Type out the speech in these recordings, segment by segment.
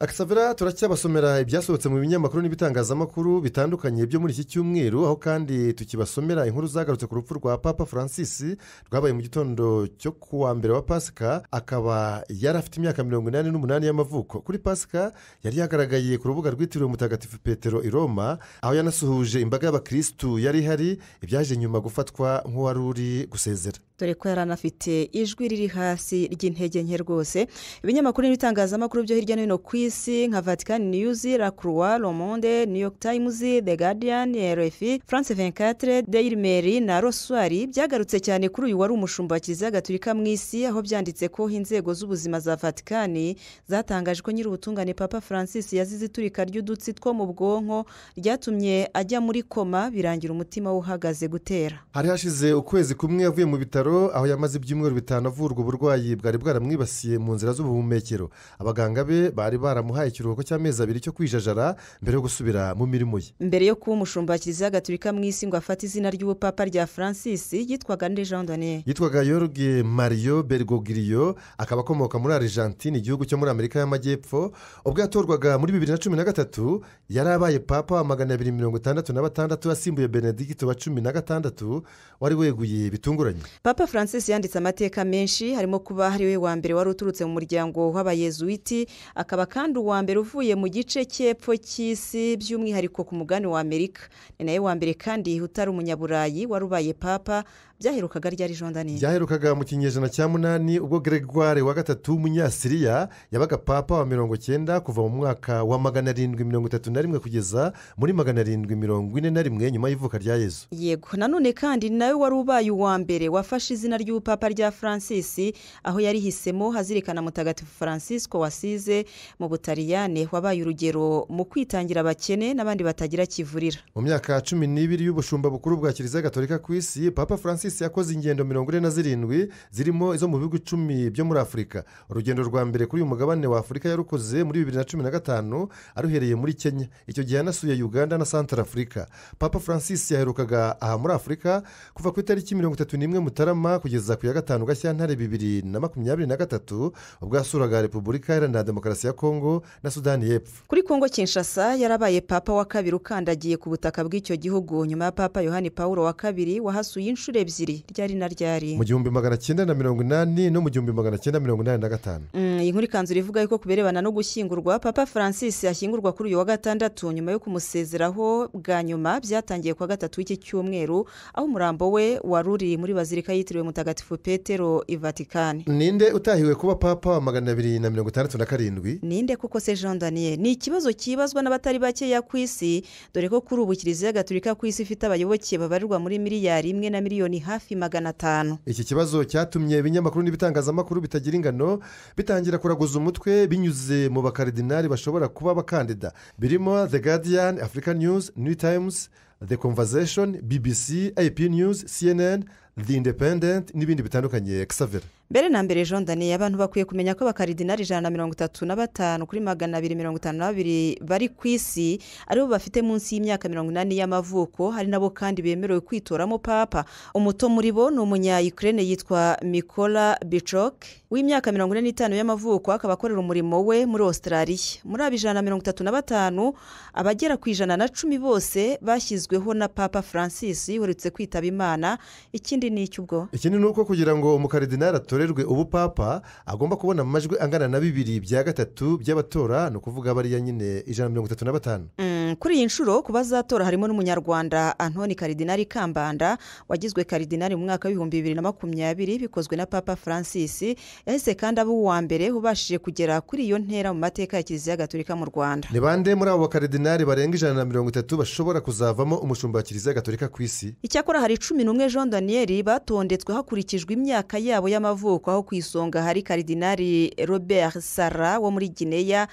Akisavera turacyabasomera ibyasohotse mu binyamakuru n'ibitangazamakuru bitandukanye byo muri iki cyumweru, aho kandi tukibasomera inkuru zagarutse ku rupfu rwa Papa Francis rwabaye mu gitondo cyo kuwa mbere wa Pasika. Akaba yari afite imyaka 88 y'amavuko. Kuri Pasika yari yagaragaye ku rubuga rwitiriwe Mutagatifu Petero i Roma, aho yanasuhuje imbaga y'abakristu yari ihari, ibyaje nyuma gufatwa nk'uwari uri gusezera. Dore ko yari anafite ijwi riri hasi ry'intege nke rwose. Ibinyamakuru n'ibitangazamakuru byo hirya no hino ku isi nka Vatican News, La Croix, Le Monde, New York Times, The Guardian, RFI, France 24, Daily Mail na Roswari byagarutse cyane kuri uyu wari umushumba wa Kiliziya Gatolika mu isi, aho byanditse ko inzego z'ubuzima za Vatican zatangaje ko nyiri ubutungane Papa Francis yazize iturika ry'udutsi two mu bwonko ryatumye ajya muri koma, birangira umutima we uhagaze gutera. Hari hashize ukwezi kumwe avuye mu bitaro, aho yamaze ibyumweru bitanu avurwa uburwayi bwari bwaramwibasiye mu nzira z'ubuhumekero. Abaganga be bari baramuhaye ikiruhuko cy'amezi 2 cyo kwijajara mbere yo gusubira mu mirimo ye. Mbere yo kuba umushumba wa Kiliziya Gatolika mu isi ngo afate izina ry'ubupapa rya Francis, yitwaga nde Jean Daniel? Yitwaga Jorge Mario Bergoglio, akaba akomoka muri Argentine, igihugu cyo muri Amerika y'Amajyepfo. Ubwo yatorwaga muri 2013 yari abaye papa wa 266 asimbuye Benedicto wa 16 wari weguye bitunguranye. Papa Francis yanditse amateka menshi, harimo kuba hari we wa mbere wari uturutse mu muryango w'abayezuiti, akaba kandi uwa mbere uvuye mu gice cy'epfo cy'isi, by'umwihariko ku mugani wa Amerika. Ni nawe wa mbere kandi utari umunyaburayi wari ubaye papa. Byaherukaga ryari Jean Daniel? Byaherukaga mu kinyejana cya 8 ubwo Gregoire wa gatatu w'umunyasiriya yabaga papa wa 90 kuva mu mwaka wa 731 kugeza muri 741 nyuma y'ivuka rya Yesu. Yego, nanone kandi nawe wari ubaye uwa mbere wafashe izina ry'ubupapa rya Francis, aho yari hisemo hazirikana Mutagatifu Francisco wasize mu Butaliyane, wabaye urugero mu kwitangira abakene n'abandi batagira kivurira. Mu myaka 12 y'ubushumba bukuru bwa Kiliziya Gatolika ku isi, Papa Francis yakoze ingendo 47 zirimo izo mu bihugu 10 byo muri Afurika. Urugendo rwa mbere kuri uyu mugabane wa Afurika yarukoze muri 2015 aruhereye muri Kenya. Icyo gihe yanasuye Uganda na Central Africa. Papa Francis yaherukaga aha muri Afurika kuva ku itariki 31 Mutarama kugeza ku ya 5 Gashyantare 2023 ubwo yasuraga Repubulika Iharanira Demokarasi ya Kongo na Sudani y'Epfo. Kuri Kongo Kinshasa yarabaye papa wa kabiri ukandagiye ku butaka bw'icyo gihugu nyuma ya Papa Yohani Paulo wa kabiri wahasuye inshuro ebyiri, ryari na ryari mu 1980 no mu 1985. Iyi nkuru ikanzura ivuga yuko kuberebana no gushyingurwa, Papa Francis ashyingurwa kuri uyu wa gatandatu nyuma yo kumusezeraho bwa nyuma. Byatangiye kwa gatatu w'iki cyumweru, aho umurambo we waruri muri bazilika yitiriwe Mutagatifu Petero i Vatican. Ninde utahiwe kuba papa wa 267? Ninde koko se Jean Daniel? Ni ikibazo kibazwa n'abatari bakeya ku isi, dore ko kuri ubu Kiliziya Gatolika ku isi ifite abayoboke babarirwa muri miliyari 1 na miliyoni hafi 500. Iki kibazo cyatumye ibinyamakuru n'ibitangazamakuru bitagira ingano bitangira kuraguza umutwe binyuze mu bakaridinari bashobora kuba abakandida, birimo The Guardian, African News, New Times, The Conversation, BBC, AP News, CNN, The Independent n'ibindi bitandukanye. Xavier, mbere na mbere Jean Daniel, abantu bakwiye kumenya ko abakaridinari 135 kuri 252 bari ku isi aribo bafite munsi y'imyaka 80 y'amavuko. Hari nabo kandi bemerewe kwitoramo papa. Umuto muri bo ni umunya-Ukraine yitwa Mikola Bichok w'imyaka 45 y'amavuko, akaba akorera umurimo we muri Australia. Muri aba 135 abagera ku 110 bose bashyizweho na Papa Francis uherutse kwitaba Imana. Ikindi ni icy'ubwo, ikindi ni uko kugira ngo umukaridinari atorerwe ubupapa agomba kubona amajwi angana na 2/3 by'abatora, no kuvuga bariya nyine 135. Kuri iyi nshuro kuba zatora harimo n'umunyarwanda Antoni Karidinari Kambanda wagizwe karidinari mu mwaka wa 2020 bikozwe na Papa Francis. Yahise kandi aba uwa mbere ubashije kugera kuri iyo ntera mu mateka ya Kiliziya Gatolika mu Rwanda. Ni bande muri abo bakaridinari barenga 130 bashobora kuzavamo umushumba wa Kiliziya Gatolika ku isi? Icyakora hari 11 Jean Daniel batondetswe hakurikijwe imyaka yabo y'amavuko, aho ku isonga hari Karidinari Robert Sarah wo muri Guinea,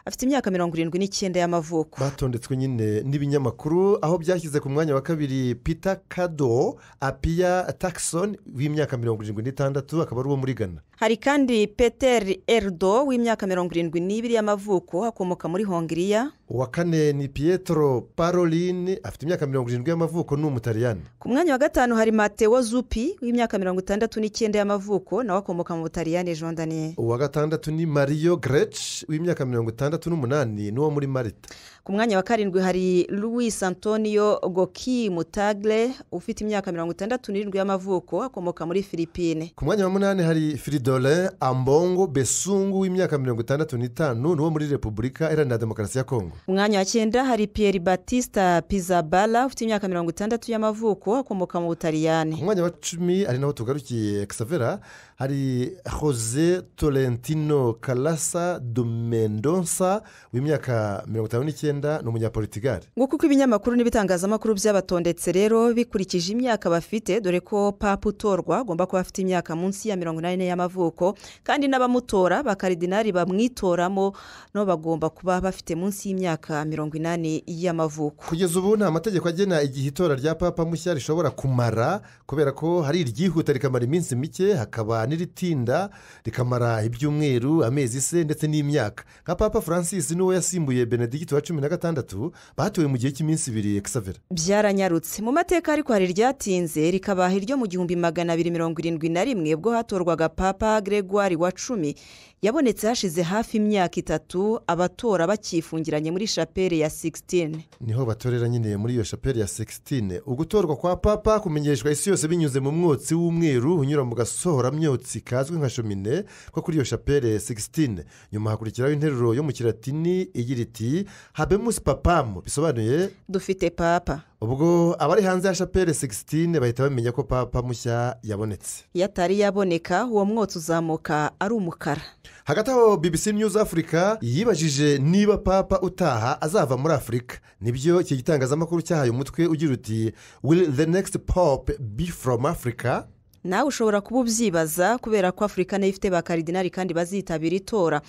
afite imyaka 79 y'amavuko. Batondetswe nyine n'ibinyamakuru, aho byashyize ku mwanya wa kabiri Peter Kado Apia Taxon w'imyaka 76 akaba ari uwo muri Ghana. hari kandi Peter Erdo w'imyaka 72 y'amavuko akomoka muri Hongiriya. uwa kane ni Pietro Parolin afite imyaka 70 y'amavuko ni umutaliyani. Ku mwanya wa gatanu hari Matteo Zuppi w'imyaka 69 y'amavuko nawe akomoka mu Butaliyani. Jean Daniel. uwa gatandatu ni Mario Grech w'imyaka 68 n'uwo muri Malta. Ku mwanya wa karindwi hari Luis Antonio Goki Mutagle ufite imyaka 67 y'amavuko akomoka muri Philippines. Ku mwanya wa munani hari Fridolin Ambongo Besungu w'imyaka 65 n'uwo muri Repubulika Iharanira Demokarasi ya Kongo. Ku mwanya wa cyenda hari Pierre Battista Pizzaballa ufite imyaka 60 y'amavuko akomoka mu Butaliyani. Ku mwanya wa 10 ari naho tugarukiye Xavera hari Jose Tolentino Calasa do Mendonça w'imyaka 59 n'umunyaportugal. Nguko uko ibinyamakuru n'ibitangazamakuru by'abatondetse rero bikurikije imyaka bafite, dore ko papa utorwa agomba kuba afite imyaka munsi ya 80 y'amavuko, kandi n'abamutora bakaridinari bamwitoramo no bagomba kuba bafite munsi y'imyaka 80 y'amavuko. Kugeza ubu nta mategeko agena igihe itora rya papa mushya rishobora kumara, kubera ko hari iryihuta rikamara iminsi mike, hakaba n'iritinda rikamara ibyumweru, amezi se ndetse n'imyaka. Nka Papa Francis n'uwo yasimbuye Benedict wa 16 batowe mu gihe cy'iminsi 2 Xavera. Byaranyarutse mu mateka, ariko hari ryatinze rikabaha iryo mu 1271 ubwo hatorwaga Papa Gregoire wa 10. Yabonetse hashize hafi imyaka 3 abatora bakifungiranye muri chapelle ya 16. Niho batorera nyine muri iyo chapelle ya 16. Ugutorwa kwa papa kumenyeshwa isi yose binyuze mu mwotsi w'umweru unyura mu gasohora myotsi kazwi nka chomine ko kuri iyo chapelle 16. Nyuma hakurikiraho interuro yo mu Kilatini igira iti Habemus Papam, bisobanuye dufite papa. Ubwo abari hanze ya chapelle 16 bahita bamenya ko papa mushya yabonetse. Yatari yaboneka uwo mwotsi uzamuka ari umukara. Hagati aho BBC News Africa yibajije niba papa utaha azava muri Afrika. Nibyo iki gitangazamakuru cyahaye umutwe ugira uti Will the next pope be from Africa? Nawe ushobora kuba ubyibaza kubera ko Afrika nayo ifite bakaridinari kandi bazitabira itora.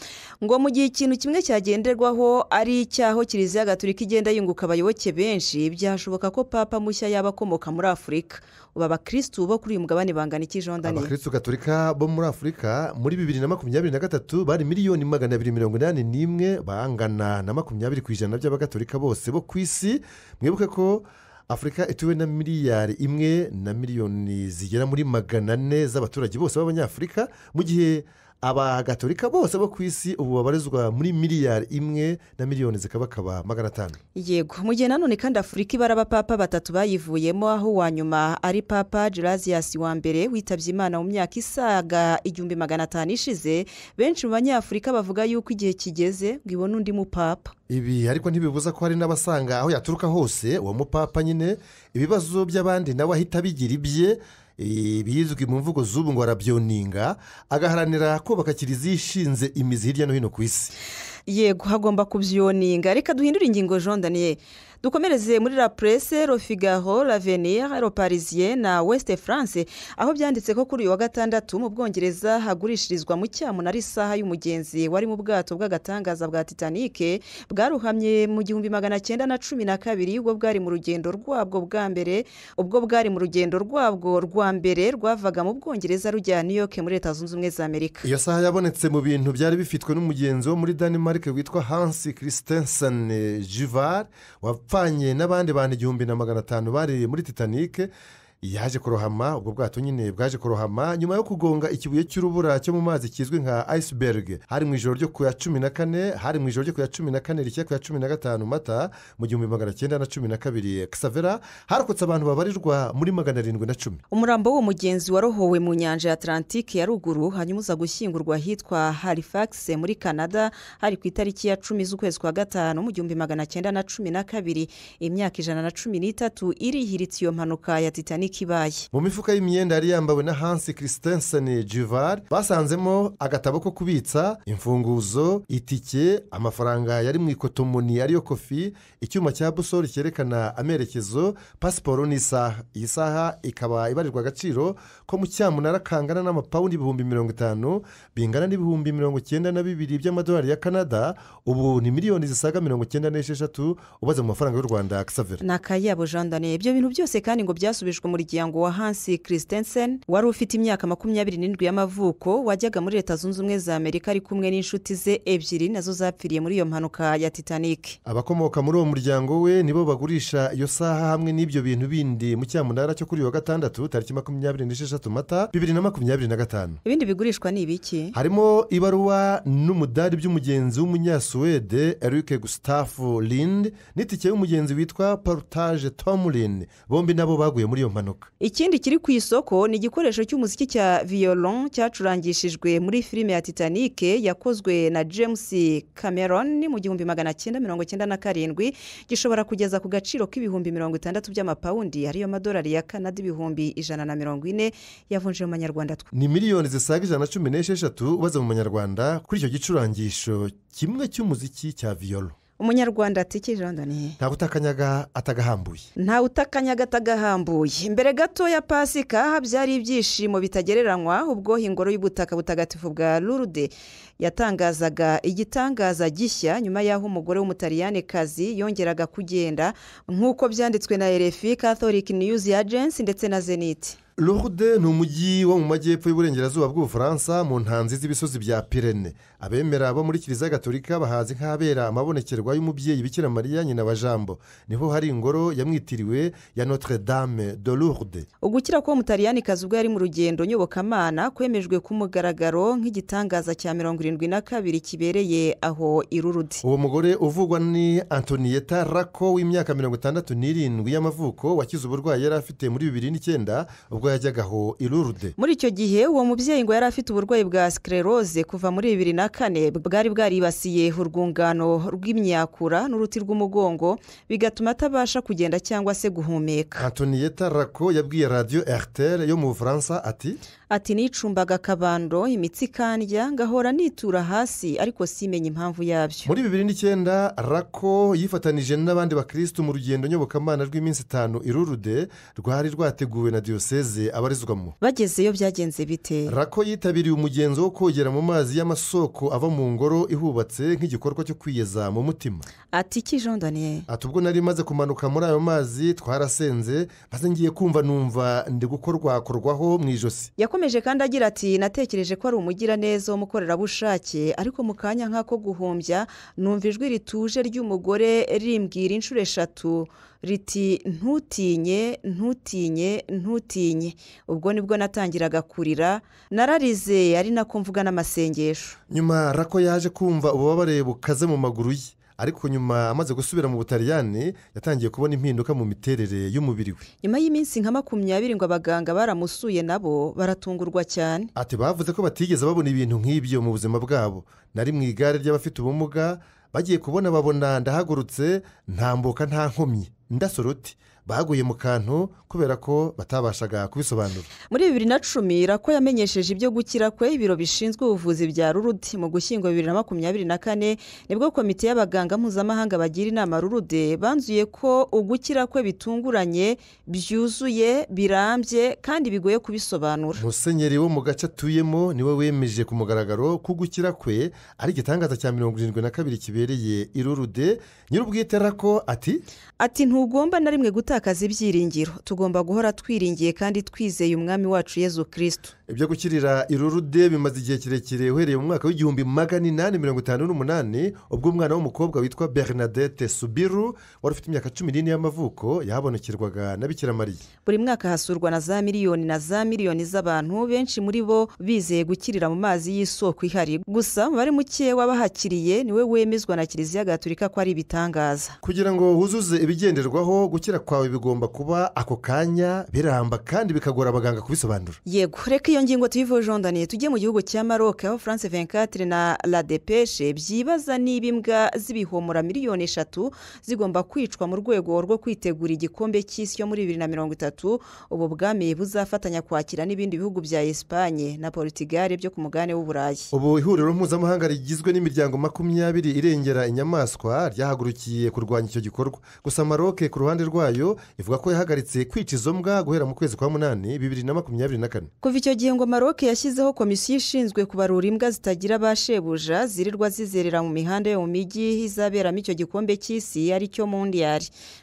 Ngo mu gihe ikintu kimwe cyagenderwaho ari icyaho Kiliziya Gatolika igenda yunguka abayoboke benshi, byashoboka ko papa mushya yaba akomoka muri Afrika. Ubu abakristu bo kuri uyu mugabane bangana iki, Jean Daniel? Abakristu Gatolika bo muri Afrika muri 2023 bari miliyoni 281, bangana na 20% by'abagatolika bose bo ku isi. Mwibuke ko Afrika ituwe na miliyari 1 na miliyoni zigera muri 400 z'abaturage bose b'abanyafrika, mu gihe abagatolika bose bo ku isi ubu babarizwa muri miliyari 1 na miliyoni zikabakaba 500. Yego, mu gihe nanone kandi Afrika ibara abapapa 3 bayivuyemo, aho wa nyuma ari Papa Gelasius wa mbere witabye Imana mu myaka isaga 1500 ishize. Benshi mu banyafrika bavuga yuko igihe kigeze ngo ibone undi mupapa. Ibi ariko ntibibuza ko hari n'abasanga aho yaturuka hose uwo mupapa nyine ibibazo by'abandi nawe ahita bigira ibye. Bizwi mu mvugo z'ubu ngo arabyoninga, agaharanira kubaka Kiliziya ishinze imizi hirya no hino ku isi. Yego, hagomba kubyoninga. Reka duhindure ingingo, Jean Daniel. Dukomereze muri La Presse, Le Figaro, L'Avenir, Le Parisien na West France, aho byanditse ko kuri uyu wa gatandatu mu Bwongereza hagurishirizwa mu cyamunara isaha y'umugenzi wari mu bwato bw'agatangaza bwa Titanic bwaruhamye mu 1912 ubwo bwari mu rugendo rwabwo bwa mbere, ubwo bwari mu rugendo rwabwo rwa mbere rwavaga mu Bwongereza rujya New York muri Leta Zunze Ubumwe za Amerika. Iyo saha yabonetse mu bintu byari bifitwe n'umugenzi wo muri Denmark witwa Hans Christensen Juvar wapfanye n'abandi bantu 1500 bari muri Titanic. Yaje kurohama, ubwo bwato nyine bwaje kurohama nyuma yo kugonga ikibuye cy'urubura cyo mu mazi kizwi nka iceberg. Hari mu ijoro ryo ku ya 14 rishya ku ya 15 Mata mu 1912. Xavera harokotse abantu babarirwa muri 710. Umurambo wo mugenzi warohowe mu nyanja ya Atlantique ya ruguru, hanyuma uza gushyingurwa hitwa Halifax muri Canada hari ku itariki ya 10 z'ukwezi kwa gatanu mu 1912. Imyaka 113 irihiritse iyo mpanuka ya Titanic kibaye. Mu mifuka y'imyenda yari yambawe na Hans Christensen Juvar basanzemo agatabo ko kubitsa, imfunguzo, itike, amafaranga yari mu ikotomoni ariyo kofi, icyuma cya busori cyerekana amerekezo, pasiporo n'isaha. Iyi saha ikaba ibarirwa agaciro ko mu cyamunara kangana n'amapawundi 50,000 bingana n'ibihumbi 92 by'amadolari ya Canada. Ubu ni miliyoni zisaga 96 ubaze mu mafaranga y'u Rwanda. Xavier nakayabo Jean Daniel. Ibyo bintu byose kandi ngo byasubijwe umunyamuryango wa Hansi Christensen wari ufite imyaka 27 y'amavuko wajyaga muri Leta Zunze Ubumwe za Amerika ari kumwe n'inshuti ze ebyiri nazo zapfiriye muri iyo mpanuka ya Titanic. Abakomoka muri uwo muryango we nibo bagurisha iyo saha hamwe n'ibyo bintu bindi mu cyamunara cyo kuri wa gatandatu tariki 26 Mata 2025. Ibindi bigurishwa ni ibiki? Harimo ibaruwa n'umudari by'umugenzi w'umunyasuwede Eric Gustaf Lind n'itike y'umugenzi witwa Portage Tomlin, bombi nabo baguye muri iyo mpanuka. Ikindi kiri ku isoko ni igikoresho cy'umuziki cya violon cyacurangishijwe muri filime ya Titanic yakozwe na James Cameron mu 1997, gishobora kugeza ku gaciro k'ibihumbi 60 by'amapawundi, ariyo madolari ya Canada ibihumbi 140 yavunje mu manyarwanda. Ni miliyoni zisaga 116 ubaze mu manyarwanda kuri icyo gicurangisho kimwe cy'umuziki cya violon. Umunyarwanda ati Jondani, nta utakanyaga atagahambuye. Nta utakanyaga atagahambuye. Imbere gato ya Pasika byari ibyishimo bitagereranywa ubwo ingoro y'ubutaka butagatifu bwa Lourdes yatangazaga igitangaza gishya nyuma y'aho umugore w'umutaliyani-kazi yongeraga kugenda nk'uko byanditswe na RFI, Catholic News Agency ndetse na Zenith. Lourdes ni umujyi wo mu majyepfo y'uburengerazuba bw'Ubufaransa mu ntanzi z'ibisozi bya Pyrénées. Abemera bo muri Kiliziya Gatolika bahazi nk'abera amabonekerwa y'umubyeyi Bikira Mariya nyina wa Jambo. Niho hari ingoro yamwitiriwe ya Notre Dame de Lourdes. Ugukira ko umutaliyani-kazi ubwo yari mu rugendo nyobokamana kwemejwe ku mugaragaro nk'igitangaza cya 72 kibereye aho i Lourdes. Uwo mugore uvugwa ni Antonietta Racco w'imyaka 67 y'amavuko wakize uburwayi yari afite muri 2009 ubwo yajyagaho i Lourdes. Muri icyo gihe uwo mubyeyi ngo yari afite uburwayi bwa sclerose kuva muri 2004 bwari bwaribasiye urwungano rw'imyakura n'uruti rw'umugongo bigatuma atabasha kugenda cyangwa se guhumeka. Antonietta Racco yabwiye Radio RTL yo mu Bufaransa ati nicumbaga akabando imitsi kandya ngahora nitura hasi ariko simenye impamvu yabyo. Muri 2009 Racco yifatanije n'abandi bakristo mu rugendo nyobokamana rw'iminsi 5 i Lourdes rwari rwateguwe na diocese abarizwamo. Bagezeyo byagenze bite? Racco yitabiriye umugenzo wo kogera mu mazi y'amasoko ava mu ngoro ihubatse nk'igikorwa cyo kwiyeza mu mutima. Ati Jondani, ubwo nari maze kumanuka muri ayo mazi twarasenze maze ngiye kumva numva ndi gukorwaho mu ijosi. Yakomeje kandi agira ati natekereje ko ari umugiraneza w'umukorerabushake ariko mu kanya nk'ako guhumbya numva ijwi rituje ry'umugore rimbwira inshuro 3 riti ntutinye ntutinye ntutinye. Ubwo nibwo natangiraga kurira, nararize ari nako mvuga n'amasengesho. Nyuma Racco yaje kumva ububabare bukaze mu maguru ye, ariko nyuma amaze gusubira mu Butaliyani yatangiye kubona impinduka mu miterere y'umubiri we. Nyuma y'iminsi nka 20 ngo abaganga baramusuye nabo baratungurwa cyane. Bavuze ko batigeze babona ibintu nk'ibyo mu buzima bwabo. Nari mu igare ry'abafite ubumuga, bagiye kubona babona ndahagurutse ntambuka nta nkomyi ndasoroti. Baguye mu kantu kubera ko batabashaga kubisobanura. Muri 2010 Racco yamenyesheje ibyo gukira kwe ibiro bishinzwe ubuvuzi bya Lourdes. Mu Gushyingo 2024 nibwo komite y'abaganga mpuzamahanga bagira inama Lourdes banzuye ko ugukira kwe bitunguranye, byuzuye, birambye kandi bigoye kubisobanura. Musenyeri wo mu gace atuyemo niwe wemeje ku mugaragaro ko gukira kwe ari igitangaza cya 72 kibereye i Lourdes. Nyir'ubwite Racco ati ntugomba na rimwe gutakaza ibyiringiro, tugomba guhora twiringiye kandi twizeye umwami wacu Yezu Kristo. Ibyo gukirira i Lourdes bimaze igihe kirekire uhereye mu mwaka w'1858 ubwo umwana w'umukobwa witwa Bernadette Subiru wari ufite imyaka 14 y'amavuko yabonekerwaga na Bikira Mariya. Buri mwaka hasurwa na za miliyoni z'abantu, benshi muri bo bizeye gukirira mu mazi y'isoko ihari. Gusa bari muke wabahakiriye niwe wemezwa na Kiliziya Gatolika ko ari ibitangaza. Kugira ngo huzuze ibigenderwaho gukira kwawe bigomba kuba ako kanya, biramba kandi bikagora abaganga kubisobanura. Yego, reka iyo ngingo tuyivuye Jondani tujye mu gihugu cya Maroc aho France 24 na La Dépêche byibaza niba imbwa z'ibihomora 3 zigomba kwicwa mu rwego rwo kwitegura igikombe cy'isi yo muri 2030. Ubu bwami buzafatanya kwakira n'ibindi bihugu bya Espagne na Portugal byo ku mugabane w'Uburayi. Ubu ihuriro mpuzamahanga rigizwe n'imiryango 20 irengera inyamaswa ryahagurukiye kurwanya icyo gikorwa. Gusa Maroc ku ruhande rwayo Maroc ivuga ko yahagaritse kwica izo mbwa guhera mu kwezi kwa munani 2024. kuva icyo gihe ngo Maroc yashyizeho komisiyo ishinzwe kubarura imbwa zitagira abashebuja zirirwa zizerera mu mihanda yo mu mijyi izaberamo icyo gikombe cy'isi ari cyo Mondial,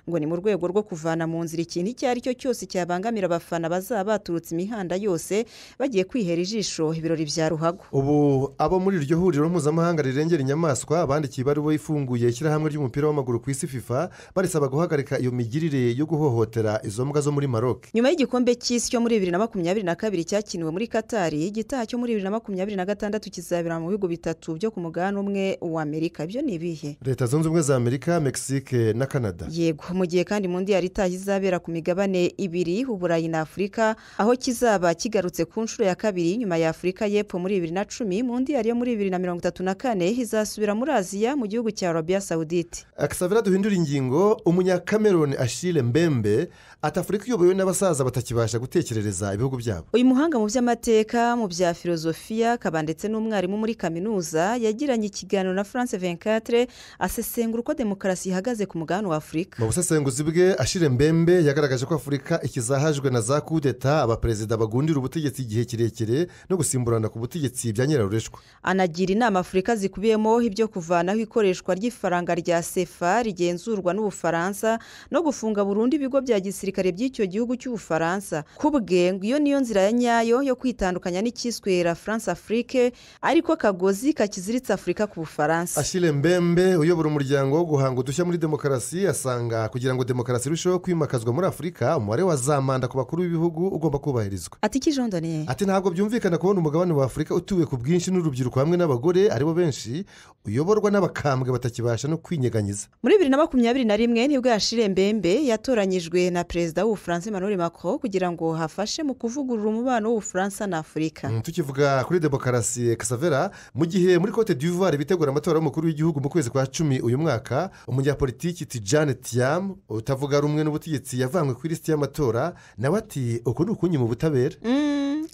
ngo ni mu rwego rwo kuvana mu nzira ikintu icyo ari cyo cyose cyabangamira abafana bazaba baturutse imihanda yose bagiye kwihera ijisho ibirori bya ruhago. Ubu abo muri iryo huriro mpuzamahanga rirengera inyamaswa bandikiye ibaruwa ifunguye ishyirahamwe ry'umupira w'amaguru ku isi FIFA barisaba guhagarika iyo migirire yo guhohotera izo mbwa zo muri Maroc. Nyuma y'igikombe cy'isi cyo muri 2022 cyakiniwe muri Qatar, igitaha cyo muri 2026 kizabera mu bihugu bitatu byo ku mugabane umwe wa Amerika. Ibyo ni ibihe? Leta Zunze Ubumwe za Amerika, Mexique na Canada. Yego, mu gihe kandi Mondial itaha izabera ku migabane ibiri, Uburayi na Afurika, aho kizaba kigarutse ku nshuro ya kabiri nyuma ya Afurika y'Epfo muri 2010. Mondial yo muri 2034 izasubira muri Aziya mu gihugu cya Arabia Saudite. Akasavira duhindura ingingo, umunya-Cameroon Achille Mbembe ati Afurika iyobowe n'abasaza batakibasha gutekerereza ibihugu byabo. Uyu muhanga mu by'amateka, mu bya filozofiya, akaba ndetse n'umwarimu muri kaminuza yagiranye ikiganiro na France 24 asesengura uko demokarasi ihagaze ku mugabane wa Afurika. Mu busesenguzi bwe Achille Mbembe yagaragaje ko Afurika ikizahajwe na za kudeta, abaperezida bagundira ubutegetsi igihe kirekire no gusimburana ku butegetsi bya nyirarureshwa. Anagira inama Afurika zikubiyemo ibyo kuvanaho ikoreshwa ry'ifaranga rya CFA rigenzurwa n'Ubufaransa no gufunga burundu ibigo bya gisirikare by'icyo gihugu cy'Ubufaransa. Kubwe ngo iyo niyo nzira ya nyayo yo kwitandukanya n'ikiswe la France Afrique, ariko kagozi kakiziritse Afurika ku Bufaransa. Achille Mbembe uyobora umuryango wo guhanga udushya muri demokarasi asanga kugira ngo demokarasi irusheho kwimakazwa muri Afurika umubare wa za manda ku bakuru b'ibihugu ugomba kubahirizwa. Ati kijondone. Ati ntabwo byumvikana kubona umugabane wa Afurika utuwe ku bwinshi n'urubyiruko hamwe n'abagore aribo benshi uyoborwa n'abakambwe batakibasha no kwinyeganyiza. Muri 2021 nibwo Achille Mbembe yatoranyijwe na perezida w'Ubufaransa Emmanuel Macron kugira ngo hafashe mu kuvugurura umubano w'Ubufaransa na Afurika. Tukivuga kuri demokarasi Kasavera, mu gihe muri Cote d'Ivoire bitegura amatora y'umukuru w'igihugu mu kwezi kwa 10 uyu mwaka, umunyapolitiki Tidjane Thiam utavuga rumwe n'ubutegetsi yavanywe ku lisiti y'amatora nawe ati uko ni ukunyima ubutabera.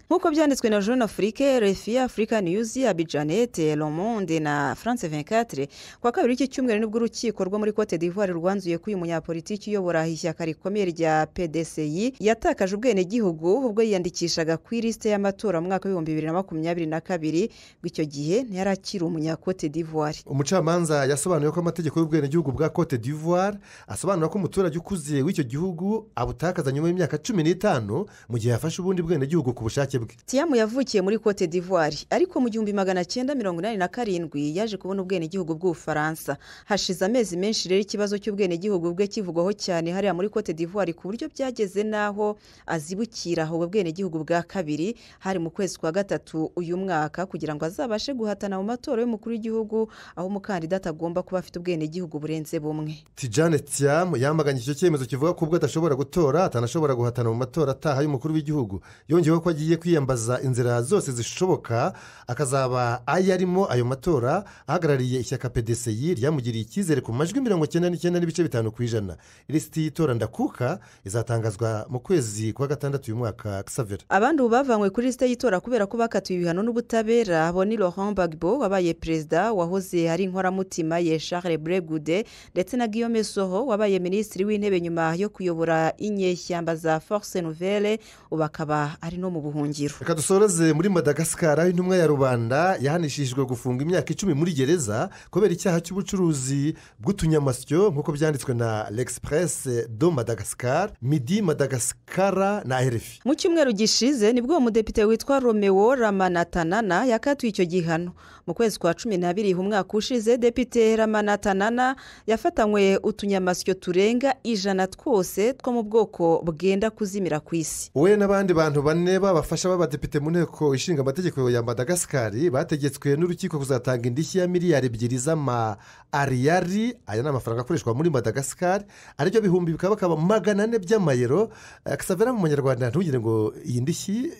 Nk'uko byanditswe na Jeune Afrique, RFI, Africa News, Abidjanet, Le Monde na France 24, kwa kabiri iki cyumweru nibwo urukiko rwo muri Cote d'Ivoire rwanzuye ko uyu munyapolitiki uyobora ishyaka rikomeye rya PDCI yatakaje ubwene gihugu ubwo yiyandikishaga ku lisite y'amatora mu mwaka wa 2022, bw'icyo gihe ntiyari akiri umunyacote d'Ivoire. Umucamanza yasobanuye ko amategeko y'ubwene gihugu bwa Cote d'Ivoire asobanura ko umuturage ukuze w'icyo gihugu abutakaza nyuma y'imyaka 15 mu gihe yafashe ubundi bwene gihugu ku bushake bwe. Thiam yavukiye muri Cote d'Ivoire, ariko mu 1987 yaje kubona ubwene gihugu bw'Ubufaransa. Hashize amezi menshi rero ikibazo cy'ubwene gihugu bwe kivugwaho cyane hariya muri Cote d'Ivoire ku buryo byageze naho azibukira ubwo bwene gihugu bwa kabiri hari mu kwezi kwa gatatu uyu mwaka kugira ngo azabashe guhatana mu matora y'umukuru w'igihugu aho umukandida atagomba kuba afite ubwene gihugu burenze bumwe. Tidjane Thiam yamaganye icyo cyemezo kivuga ko ubwo adashobora gutora atanashobora guhatana mu matora ataha y'umukuru w'igihugu. Yongeyeho ko agiye kwiyambaza inzira zose zishoboka akazaba ayarimo ayo matora. Ahagarariye ishyaka PDCI ryamugiriye icyizere ku majwi 99.5%. Ilisiti y'itora ndakuka izatangazwa mu kwezi kwa gatandatu uyu mwaka. Xavier, abandi bavanywe kuri lisite y'itora kubera ko bakatiwe ibihano n'ubutabera abo ni Laurent Gbagbo wabaye perezida wahoze ari inkoramutima ye Charles Ble Goude ndetse na Guillaume Soro wabaye minisitiri w'intebe nyuma yo kuyobora inyeshyamba za Force Nouvelle ubakaba ari no mu buhungiro. Reka dusoreze muri Madagascar aho intumwa ya rubanda yahanishijwe gufunga imyaka 10 muri gereza kubera icyaha cy'ubucuruzi bw'utunyamasyo nk'uko byanditswe na L'Express do Madagascar, Midi Madagascar na RFI. Mu cyumweru gishize nibwo umudepite witwa Romeo Ramanatanana yakatuye icyo gihano. Mu kwezi kwa 12 umwaka ushize Depite Ramanatanana yafatanywe utunyamasyo turenga 100 twose two mu bwoko bwenda kuzimira ku isi. We n'abandi bantu bane babafasha b'abadepite mu nteko ishinga amategeko ya Madagascar bategetswe n'urukiko kuzatanga indishyi ya miliyari 2 z'ama-ariyari. Aya ni amafaranga akoreshwa muri Madagascar, aribyo bihumbi bikaba 400 by'amayero. Akasavera mu Manyarwanda ntugire ngo iyi ndishyi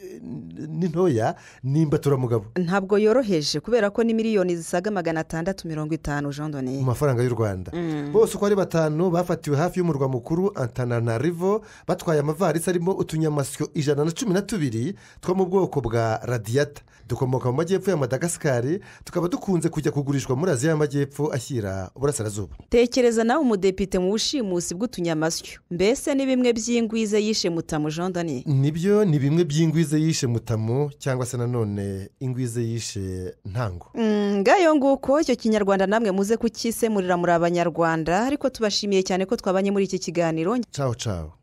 ni ntoya nimba turamugabo. Ntabwo yoroheje kubera ko ni miliyoni zisaga 650 Jean Donné mu mafaranga y'u Rwanda. Bose uko ari batanu bafatiwe hafi y'umurwa mukuru Antananarivo batwaye amavarisi arimo utunyamasyo 112 two mu bwoko bwa radiyata dukomoka mu majyepfo ya Madagasikari, tukaba dukunze kujya kugurishwa muri Aziya y'Amajyepfo ashyira uburasirazuba. tekereza nawe umudepite mu bushimusi bw'utunyamasyo, mbese ni bimwe by'ingwize yishe Mutamu Jean Daniel? Nibyo, ni bimwe by'ingwize yishe Mutamu, cyangwa se nanone ingwize yishe Ntango. ngayo nguko icyo kinyarwanda namwe muze kukisemurira muri abanyarwanda, ariko tubashimiye cyane ko twabanye muri iki kiganiro. Ciao ciao.